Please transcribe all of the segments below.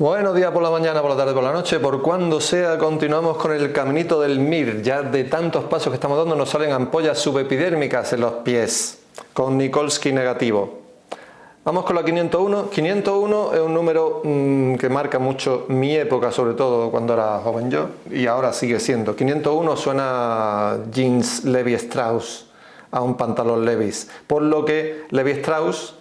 Buenos días por la mañana, por la tarde, por la noche, por cuando sea, continuamos con el caminito del MIR. Ya de tantos pasos que estamos dando nos salen ampollas subepidérmicas en los pies, con Nikolsky negativo. Vamos con la 501. 501 es un número que marca mucho mi época, sobre todo cuando era joven yo, y ahora sigue siendo. 501 suena a jeans Levi Strauss, a un pantalón Levi's, por lo que Levi Strauss,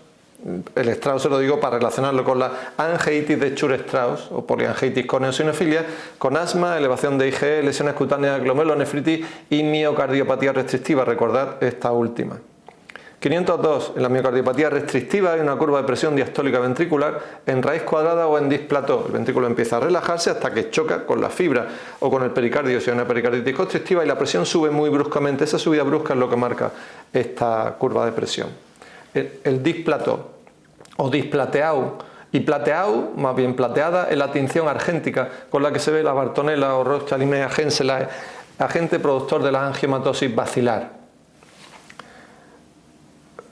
el Strauss se lo digo para relacionarlo con la angeitis de Chur-Strauss o poliangeitis con eosinofilia, con asma, elevación de IgE, lesiones cutáneas, glomerulonefritis y miocardiopatía restrictiva. Recordad esta última. 502. En la miocardiopatía restrictiva hay una curva de presión diastólica ventricular en raíz cuadrada o en displató. El ventrículo empieza a relajarse hasta que choca con la fibra o con el pericardio si hay una pericarditis constrictiva y la presión sube muy bruscamente. Esa subida brusca es lo que marca esta curva de presión. El displató o displateado, y plateado, más bien plateada, es la tinción argéntica con la que se ve la Bartonella o Roxalimea Henselae, agente productor de la angiomatosis bacilar.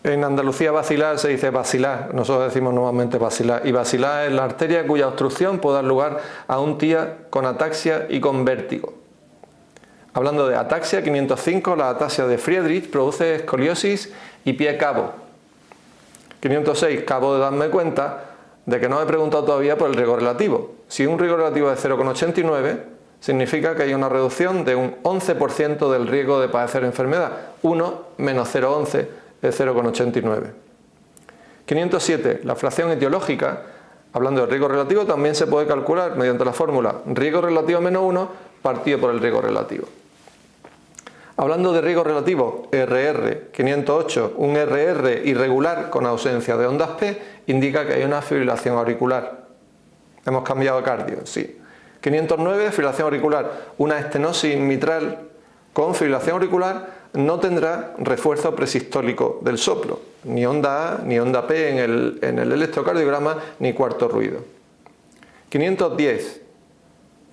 En Andalucía bacilar se dice basilar, nosotros decimos normalmente basilar, y basilar es la arteria cuya obstrucción puede dar lugar a un TIA con ataxia y con vértigo. Hablando de ataxia, 505, la ataxia de Friedrich produce escoliosis y pie cabo. 506, acabo de darme cuenta de que no he preguntado todavía por el riesgo relativo. Si un riesgo relativo es 0,89, significa que hay una reducción de un 11% del riesgo de padecer enfermedad. 1 menos 0,11 es 0,89. 507, la fracción etiológica, hablando del riesgo relativo, también se puede calcular mediante la fórmula riesgo relativo menos 1 partido por el riesgo relativo. Hablando de riesgo relativo, RR 508, un RR irregular con ausencia de ondas P, indica que hay una fibrilación auricular. Hemos cambiado de cardio, sí. 509, fibrilación auricular. Una estenosis mitral con fibrilación auricular no tendrá refuerzo presistólico del soplo, ni onda A, ni onda P en el electrocardiograma, ni cuarto ruido. 510.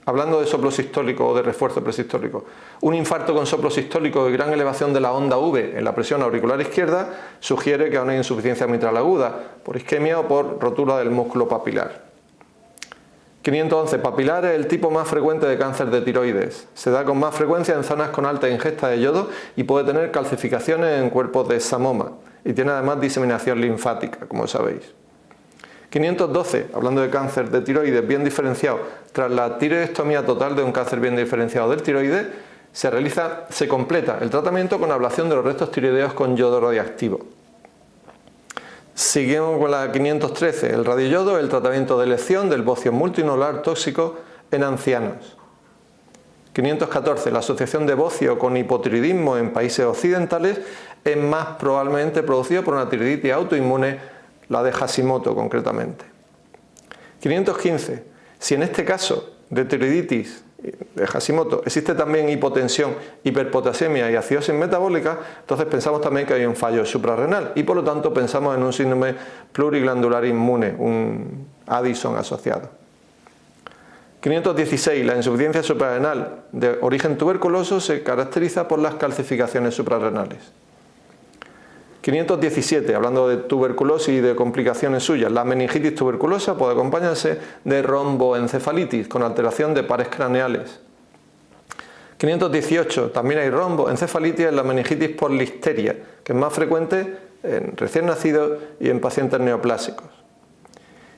Hablando de soplo sistólico o de refuerzo presistólico, un infarto con soplo sistólico y gran elevación de la onda V en la presión auricular izquierda sugiere que hay una insuficiencia mitral aguda por isquemia o por rotura del músculo papilar. 511. Papilar es el tipo más frecuente de cáncer de tiroides. Se da con más frecuencia en zonas con alta ingesta de yodo y puede tener calcificaciones en cuerpos de samoma y tiene además diseminación linfática, como sabéis. 512, hablando de cáncer de tiroides bien diferenciado, tras la tiroidectomía total de un cáncer bien diferenciado del tiroides, se completa el tratamiento con ablación de los restos tiroideos con yodo radiactivo. Seguimos con la 513, el radioyodo, el tratamiento de elección del bocio multinodular tóxico en ancianos. 514, la asociación de bocio con hipotiroidismo en países occidentales es más probablemente producida por una tiroiditis autoinmune, la de Hashimoto concretamente. 515. Si en este caso de tiroiditis de Hashimoto existe también hipotensión, hiperpotasemia y acidosis metabólica, entonces pensamos también que hay un fallo suprarrenal y por lo tanto pensamos en un síndrome pluriglandular inmune, un Addison asociado. 516. La insuficiencia suprarrenal de origen tuberculoso se caracteriza por las calcificaciones suprarrenales. 517, hablando de tuberculosis y de complicaciones suyas, la meningitis tuberculosa puede acompañarse de romboencefalitis con alteración de pares craneales. 518, también hay romboencefalitis en la meningitis por listeria, que es más frecuente en recién nacidos y en pacientes neoplásicos.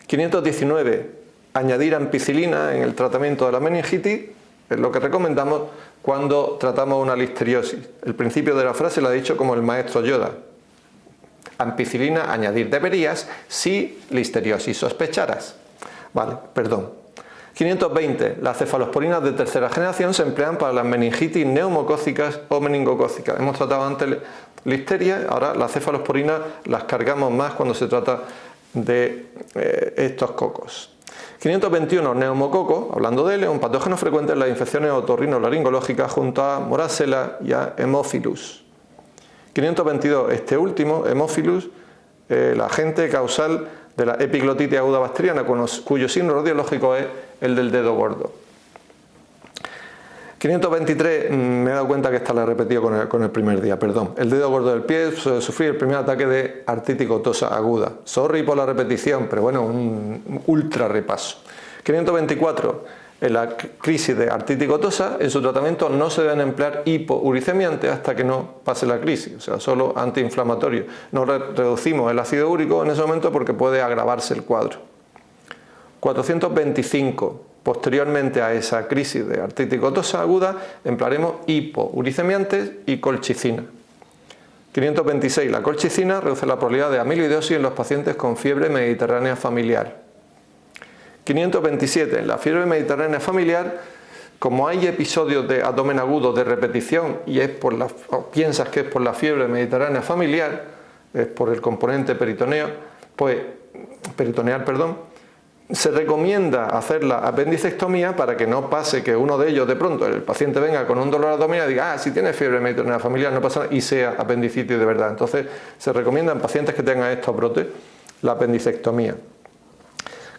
519, añadir ampicilina en el tratamiento de la meningitis es lo que recomendamos cuando tratamos una listeriosis. El principio de la frase lo ha dicho como el maestro Yoda. Ampicilina añadir deberías si listeriosis sospecharas. Vale, perdón. 520. Las cefalosporinas de tercera generación se emplean para las meningitis neumocócicas o meningocócicas. Hemos tratado antes listeria, ahora las cefalosporinas las cargamos más cuando se trata de estos cocos. 521. Neumococo, hablando de él, es un patógeno frecuente en las infecciones otorrinolaringológicas junto a Moracella y a Haemophilus. 522. Este último, Haemophilus, el agente causal de la epiglotitis aguda bacteriana, cuyo signo radiológico es el del dedo gordo. 523, me he dado cuenta que esta la he repetido con el primer día, perdón. El dedo gordo del pie suele sufrir el primer ataque de artritis gotosa aguda. Sorry por la repetición, pero bueno, un ultra repaso. 524. En la crisis de artritis gotosa, en su tratamiento no se deben emplear hipouricemiantes hasta que no pase la crisis, o sea, solo antiinflamatorios. No reducimos el ácido úrico en ese momento porque puede agravarse el cuadro. 425. Posteriormente a esa crisis de artritis gotosa aguda, emplearemos hipouricemiantes y colchicina. 526. La colchicina reduce la probabilidad de amiloidosis en los pacientes con fiebre mediterránea familiar. 527. En la fiebre mediterránea familiar, como hay episodios de abdomen agudo de repetición y piensas que es por la fiebre mediterránea familiar, es por el componente peritoneal, se recomienda hacer la apendicectomía para que no pase que uno de ellos de pronto el paciente venga con un dolor abdominal y diga, si tiene fiebre mediterránea familiar no pasa nada, y sea apendicitis de verdad. Entonces se recomienda en pacientes que tengan estos brotes la apendicectomía.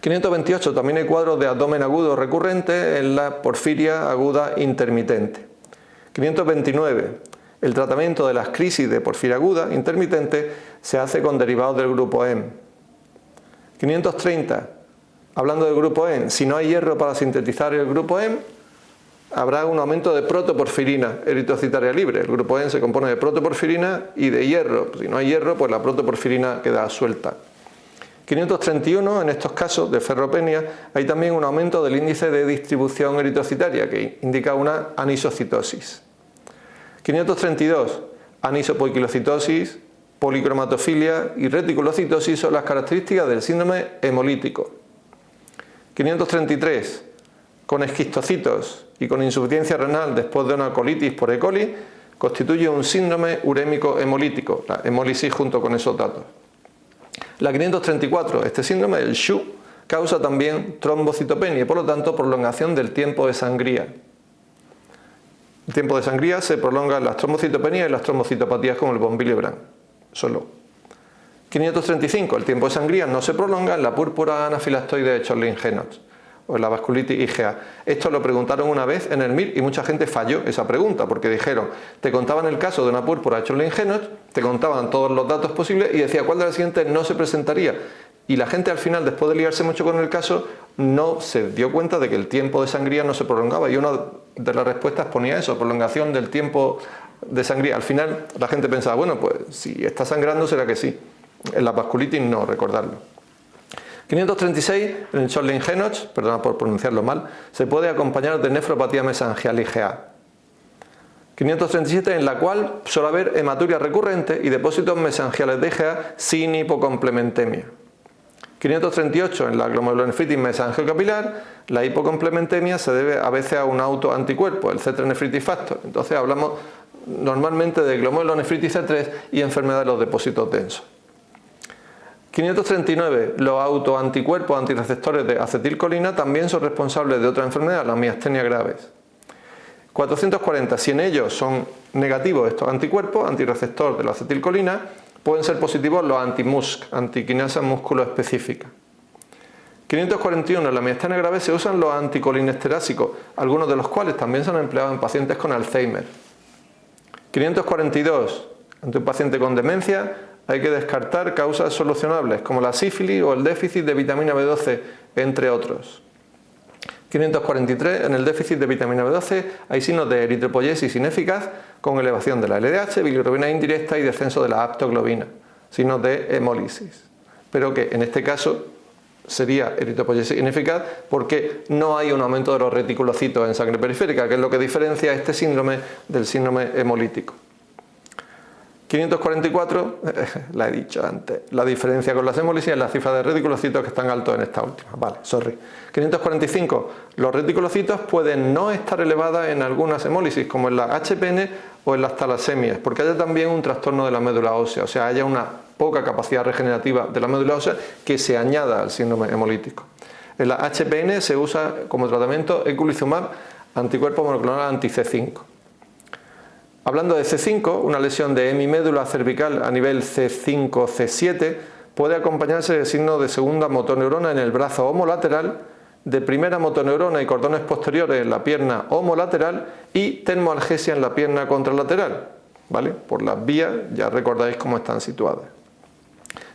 528. También hay cuadros de abdomen agudo recurrente en la porfiria aguda intermitente. 529. El tratamiento de las crisis de porfiria aguda intermitente se hace con derivados del grupo hEM. 530. Hablando del grupo hEM, si no hay hierro para sintetizar el grupo hEM, habrá un aumento de protoporfirina eritrocitaria libre. El grupo hEM se compone de protoporfirina y de hierro. Si no hay hierro, pues la protoporfirina queda suelta. 531, en estos casos de ferropenia, hay también un aumento del índice de distribución eritrocitaria que indica una anisocitosis. 532, anisopoiquilocitosis, policromatofilia y reticulocitosis son las características del síndrome hemolítico. 533, con esquistocitos y con insuficiencia renal después de una colitis por E. coli, constituye un síndrome urémico hemolítico, la hemólisis junto con esos datos. La 534, este síndrome, el SHU, causa también trombocitopenia y por lo tanto prolongación del tiempo de sangría. El tiempo de sangría se prolonga en las trombocitopenias y las trombocitopatías como el von Willebrand, solo. 535, el tiempo de sangría no se prolonga en la púrpura anafilastoide de Chorlin-Henoch o en la vasculitis IgA. Esto lo preguntaron una vez en el MIR y mucha gente falló esa pregunta porque dijeron, te contaban el caso de una púrpura de Chorlin-Henoch, te contaban todos los datos posibles y decía cuál de las siguientes no se presentaría. Y la gente al final, después de liarse mucho con el caso, no se dio cuenta de que el tiempo de sangría no se prolongaba y una de las respuestas ponía eso, prolongación del tiempo de sangría. Al final la gente pensaba, bueno, pues si está sangrando será que sí. En la vasculitis no, recordarlo. 536, en el Chorlin-Henoch, perdona por pronunciarlo mal, se puede acompañar de nefropatía mesangial IgA. 537, en la cual suele haber hematuria recurrente y depósitos mesangiales de IgA sin hipocomplementemia. 538, en la glomerulonefritis mesangiocapilar, la hipocomplementemia se debe a veces a un autoanticuerpo, el C3 nephritis factor. Entonces hablamos normalmente de glomerulonefritis C3 y enfermedad de los depósitos densos. 539. Los autoanticuerpos antirreceptores de acetilcolina también son responsables de otra enfermedad, la miastenia graves. 440. Si en ellos son negativos estos anticuerpos antirreceptor de la acetilcolina, pueden ser positivos los anti-MuSC, antiquinasa músculo-específica. 541. En la miastenia grave se usan los anticolinesterásicos, algunos de los cuales también son empleados en pacientes con Alzheimer. 542. Ante un paciente con demencia, hay que descartar causas solucionables como la sífilis o el déficit de vitamina B12, entre otros. 543. En el déficit de vitamina B12 hay signos de eritropoyesis ineficaz con elevación de la LDH, bilirrubina indirecta y descenso de la aptoglobina, signos de hemólisis. Pero que en este caso sería eritropoyesis ineficaz porque no hay un aumento de los reticulocitos en sangre periférica, que es lo que diferencia este síndrome del síndrome hemolítico. 544, la he dicho antes, la diferencia con las hemólisis es la cifra de reticulocitos que están altos en esta última. Vale, sorry. 545, los reticulocitos pueden no estar elevadas en algunas hemólisis, como en la HPN o en las talasemias, porque haya también un trastorno de la médula ósea, o sea, haya una poca capacidad regenerativa de la médula ósea que se añada al síndrome hemolítico. En la HPN se usa como tratamiento eculizumab, anticuerpo monoclonal anti-C5. Hablando de C5, una lesión de hemimédula cervical a nivel C5-C7 puede acompañarse de signos de segunda motoneurona en el brazo homolateral, de primera motoneurona y cordones posteriores en la pierna homolateral y termoalgesia en la pierna contralateral, ¿vale? Por las vías ya recordáis cómo están situadas.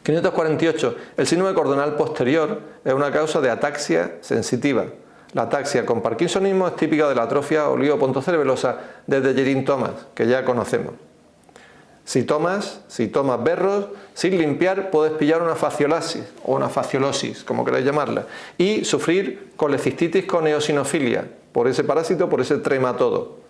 548. El síndrome cordonal posterior es una causa de ataxia sensitiva. La ataxia con parkinsonismo es típica de la atrofia oligopontocerebelosa desde Geraint-Thomas, que ya conocemos. Si tomas berros sin limpiar, puedes pillar una faciolasis o una faciolosis, como queráis llamarla, y sufrir colecistitis con eosinofilia, por ese parásito, por ese trematodo.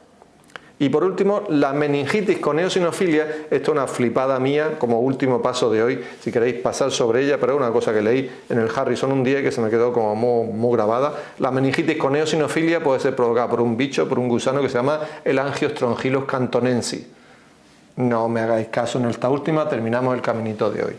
Y por último, la meningitis con eosinofilia. Esto es una flipada mía como último paso de hoy, si queréis pasar sobre ella, pero es una cosa que leí en el Harrison un día y que se me quedó como muy grabada. La meningitis con eosinofilia puede ser provocada por un bicho, por un gusano que se llama el Angiostrongylos cantonensis. No me hagáis caso en esta última, terminamos el caminito de hoy.